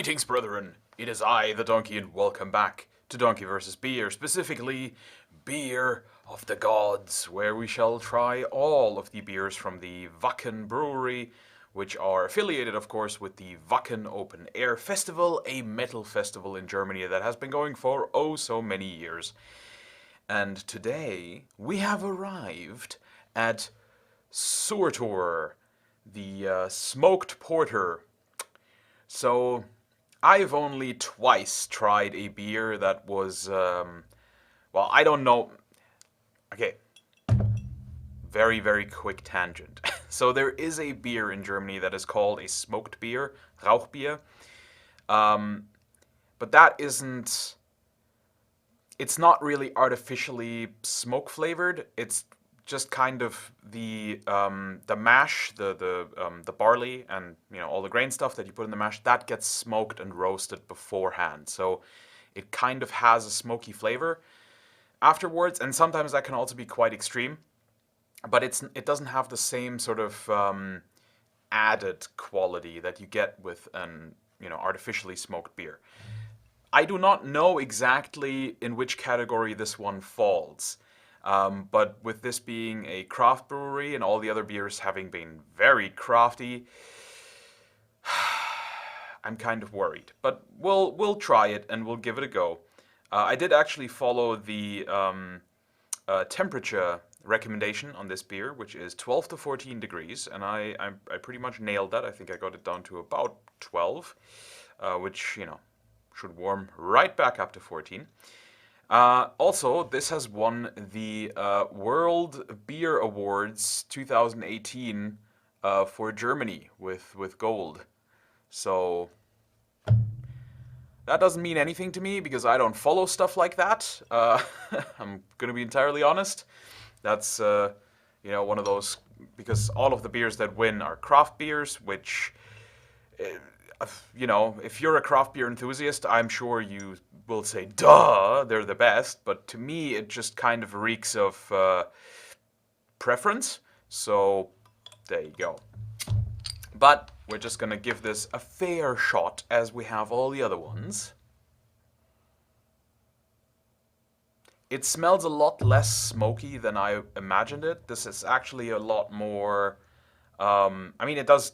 Greetings, brethren. It is I, the Donkey, and welcome back to Donkey vs. Beer, specifically Beer of the Gods, where we shall try all of the beers from the Wacken brewery, which are affiliated, of course, with the Wacken Open Air Festival, a metal festival in Germany that has been going for oh so many years. And today we have arrived at Surtr, the smoked porter. So, I've only twice tried a beer that was, well, I don't know. Okay, very, very quick tangent. So there is a beer in Germany that is called a smoked beer, Rauchbier. But that isn't, it's not really artificially smoke flavored. It's just kind of the mash, the barley, and all the grain stuff that you put in the mash that gets smoked and roasted beforehand. So it kind of has a smoky flavor afterwards, and sometimes that can also be quite extreme. But it doesn't have the same sort of added quality that you get with an artificially smoked beer. I do not know exactly in which category this one falls. But with this being a craft brewery and all the other beers having been very crafty, I'm kind of worried. But we'll try it and we'll give it a go. I did actually follow the temperature recommendation on this beer, which is 12 to 14 degrees, and I pretty much nailed that. I think I got it down to about 12, which should warm right back up to 14. Also, this has won the World Beer Awards 2018 for Germany with gold. So that doesn't mean anything to me because I don't follow stuff like that. I'm gonna be entirely honest. That's one of those, because all of the beers that win are craft beers, which if you're a craft beer enthusiast, I'm sure you will say, duh, they're the best. But to me, it just kind of reeks of preference. So there you go. But we're just going to give this a fair shot as we have all the other ones. It smells a lot less smoky than I imagined it. This is actually a lot more, it does,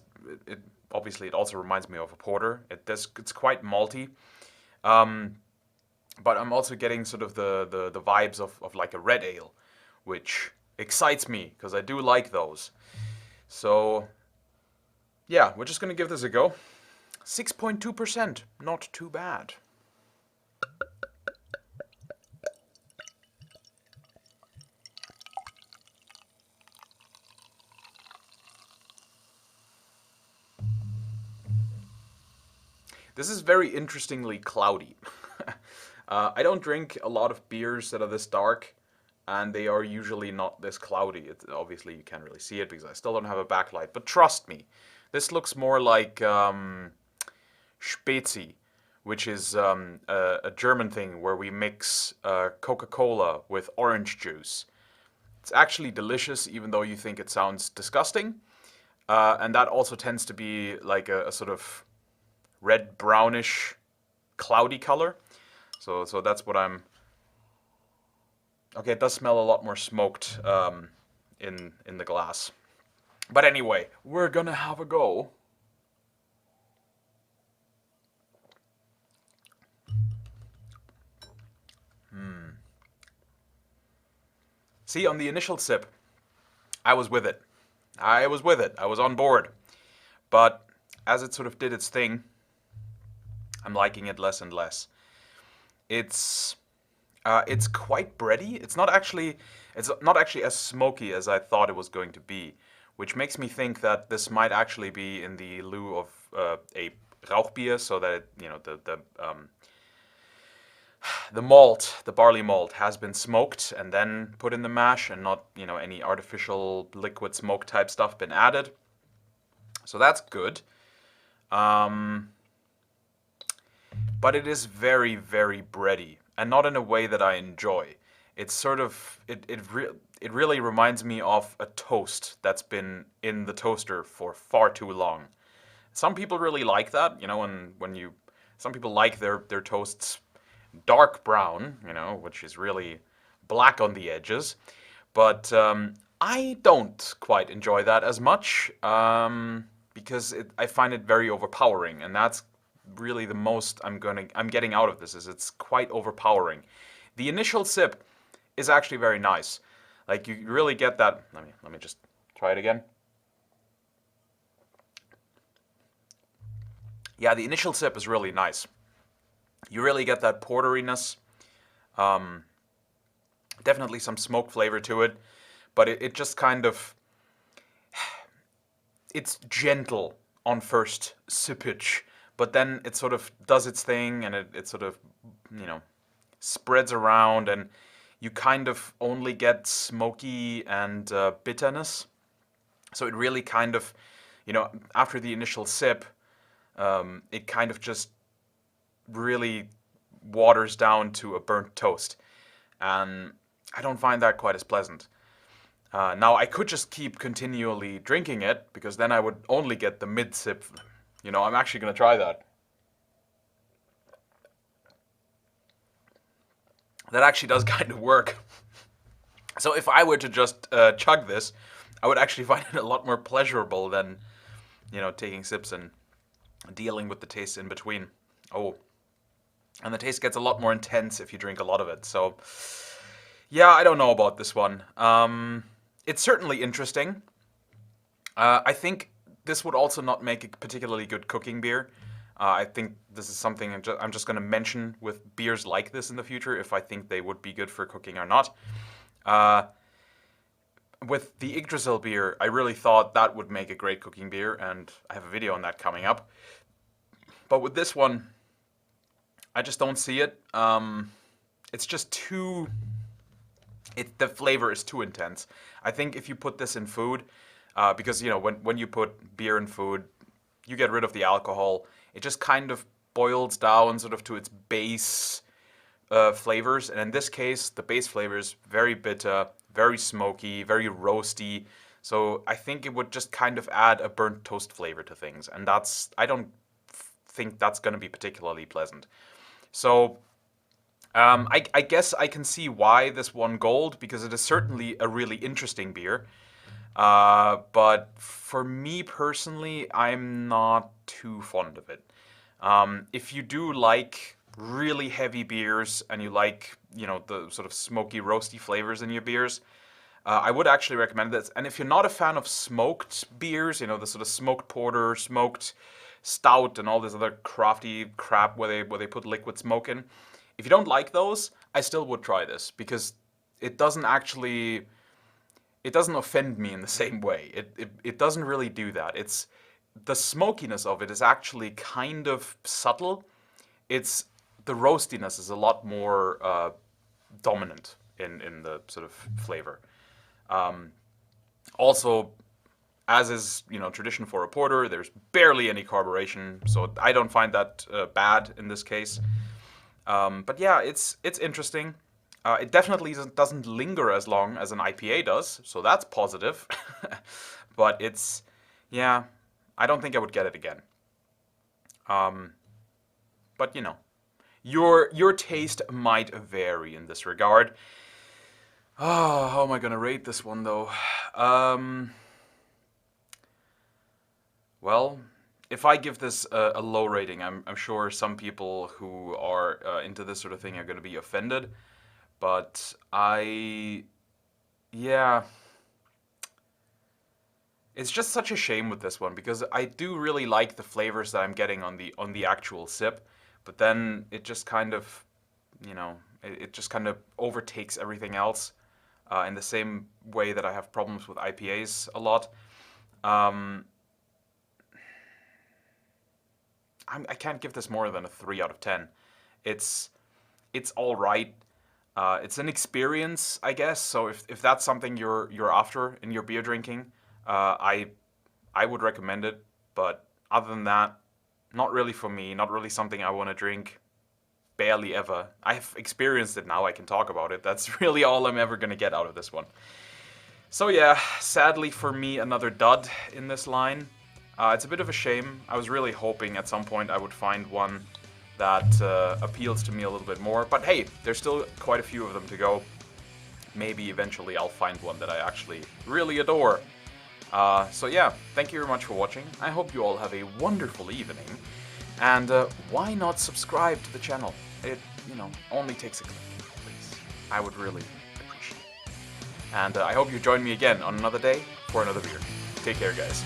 obviously, it also reminds me of a porter. It's quite malty, but I'm also getting sort of the vibes of like a red ale, which excites me because I do like those. So yeah, we're just gonna give this a go. 6.2%, not too bad. This is very interestingly cloudy. I don't drink a lot of beers that are this dark, and they are usually not this cloudy. Obviously, you can't really see it because I still don't have a backlight, but trust me, this looks more like Spezi, which is a German thing where we mix Coca-Cola with orange juice. It's actually delicious, even though you think it sounds disgusting, and that also tends to be like a sort of red brownish cloudy color. So that's what I'm. Okay, it does smell a lot more smoked in the glass. But anyway, we're gonna have a go. See, on the initial sip, I was with it. I was on board. But as it sort of did its thing, I'm liking it less and less. It's quite bready. It's not actually as smoky as I thought it was going to be, which makes me think that this might actually be in the lieu of a Rauchbier, so that the malt, the barley malt, has been smoked and then put in the mash, and not any artificial liquid smoke type stuff been added. So that's good. But it is very, very bready, and not in a way that I enjoy. It's sort of, it really reminds me of a toast that's been in the toaster for far too long. Some people really like that, when you Some people like their toasts dark brown, you know, which is really black on the edges. But I don't quite enjoy that as much because I find it very overpowering, and that's really the most I'm getting out of this. Is it's quite overpowering. The initial sip is actually very nice. Like you really get that. Let me just try it again. Yeah, the initial sip is really nice. You really get that porteriness. Definitely some smoke flavor to it, but it just kind of, it's gentle on first sippage, but then it sort of does its thing, and it sort of, you know, spreads around, and you kind of only get smoky and bitterness. So it really kind of, you know, after the initial sip, it kind of just really waters down to a burnt toast. And I don't find that quite as pleasant. Now, I could just keep continually drinking it, because then I would only get the mid-sip. You know, I'm actually going to try that. That actually does kind of work. So if I were to just chug this, I would actually find it a lot more pleasurable than, you know, taking sips and dealing with the taste in between. Oh, and the taste gets a lot more intense if you drink a lot of it. So, yeah, I don't know about this one. It's certainly interesting. I think this would also not make a particularly good cooking beer. I think this is something I'm just going to mention with beers like this in the future, if I think they would be good for cooking or not. With the Yggdrasil beer, I really thought that would make a great cooking beer, and I have a video on that coming up. But with this one, I just don't see it. It's just too... the flavor is too intense. I think if you put this in food, because, you know, when you put beer in food, you get rid of the alcohol. It just kind of boils down sort of to its base flavors. And in this case, the base flavor is very bitter, very smoky, very roasty. So I think it would just kind of add a burnt toast flavor to things. And I don't think that's going to be particularly pleasant. So I guess I can see why this won gold, because it is certainly a really interesting beer. But for me personally, I'm not too fond of it. If you do like really heavy beers and you like, you know, the sort of smoky, roasty flavors in your beers, I would actually recommend this. And if you're not a fan of smoked beers, you know, the sort of smoked porter, smoked stout, and all this other crafty crap where they put liquid smoke in, if you don't like those, I still would try this, because it doesn't offend me in the same way. It doesn't really do that. It's the smokiness of it is actually kind of subtle. The roastiness is a lot more dominant in the sort of flavor. Also, as is, you know, tradition for a porter, there's barely any carburation, so I don't find that bad in this case. But yeah, it's interesting. It definitely doesn't linger as long as an IPA does, so that's positive. But yeah, I don't think I would get it again. But you know, your taste might vary in this regard. Oh, how am I gonna rate this one though? Well, if I give this a low rating, I'm sure some people who are into this sort of thing are going to be offended. But yeah, it's just such a shame with this one, because I do really like the flavors that I'm getting on the actual sip, but then it just kind of, you know, it just kind of overtakes everything else in the same way that I have problems with IPAs a lot. I can't give this more than a 3 out of 10. It's all right. It's an experience, I guess. So if that's something you're after in your beer drinking, I would recommend it. But other than that, not really for me. Not really something I want to drink. Barely ever. I've experienced it now. I can talk about it. That's really all I'm ever gonna get out of this one. So yeah, sadly for me, another dud in this line. It's a bit of a shame. I was really hoping at some point I would find one that appeals to me a little bit more. But hey, there's still quite a few of them to go. Maybe eventually I'll find one that I actually really adore. So yeah, thank you very much for watching. I hope you all have a wonderful evening. And why not subscribe to the channel? It, only takes a click, please. I would really appreciate it. And I hope you join me again on another day for another beer. Take care, guys.